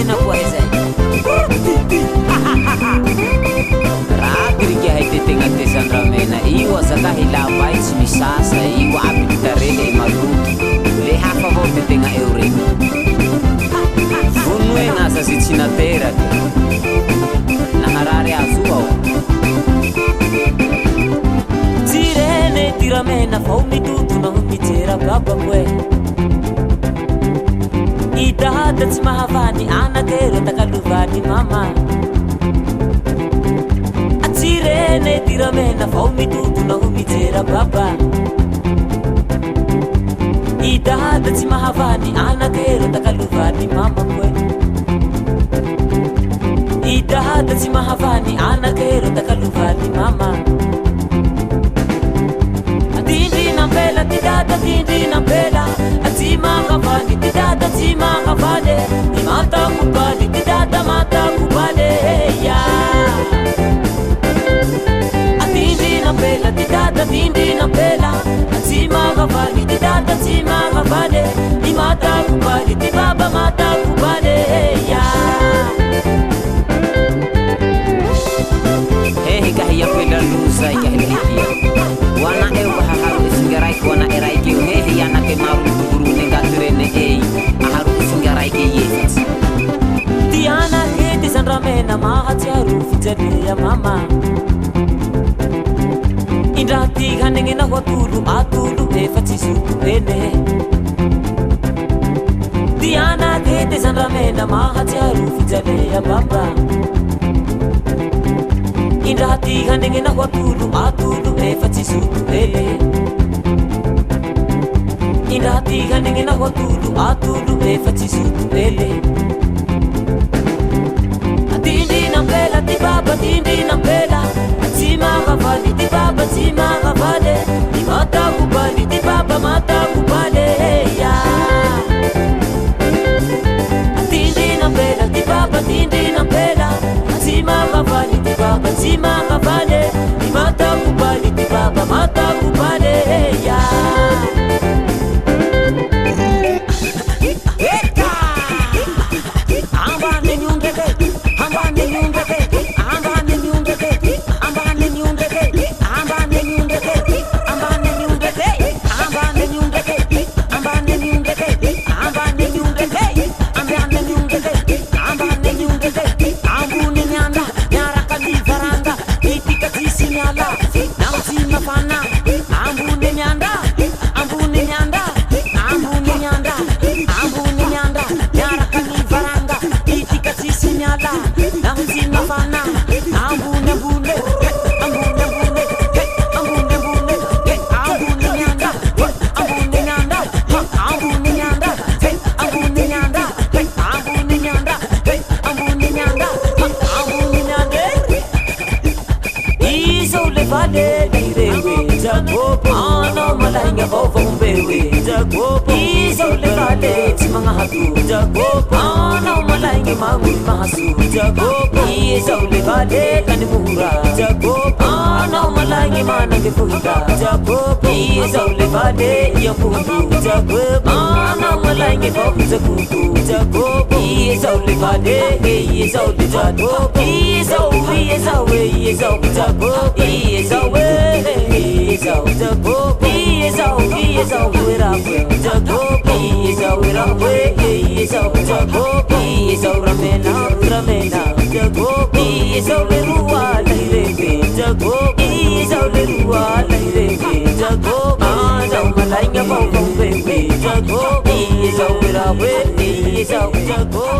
Ramena poezay Raha rika hay tegna tezany ramena io azaka hilava tsy misasa io aby bitarele maloto le hafa avao ty tegna eo regny vonoegna asa zy tsy nateraka naharary azo ao tsirene ty ramena vao mitoto na ho mijera babako e idada tsy mahavany anakero takalovany mama atsirene ty ramena vao mitoto na ho mijera baba idada tsy mahavany anakero takalovany mama koe idada tsy mahavany anakero takalovany mama Tindrinampela ty dada tindrinampela tsy mahavany ty dada tsy mahavany matakobady ty dada matakobady ya tindrinampela ty dada tindrinampela tsy mahavany ty dada tsy mahavany matakobady ty baba matakobady ya kahia pela lusa kahia wana eu haharu singarai wana erai ke hehe yana ke maru guru negatrene aharu singarai ke yes tiana ke tisandramena mahatiaru fitele ya mama indrati hanenge na watulu atulu efatisuku ene tiana ke tisandramena mahatiaru fitele ya baba Indrati hanenge na watulu atulu efatisuku ele Indrati hanenge na watulu atulu efatisuku ele Tindi nampela ti baba tindi nampela Ti mahavali ti baba ti mahavali Mata kubali ti baba mata kubali ya Tindi nampela ti baba tindi nampela Ti mahavali ti baba ti mahavali Mata kubali ti baba mata kubali ya Jago,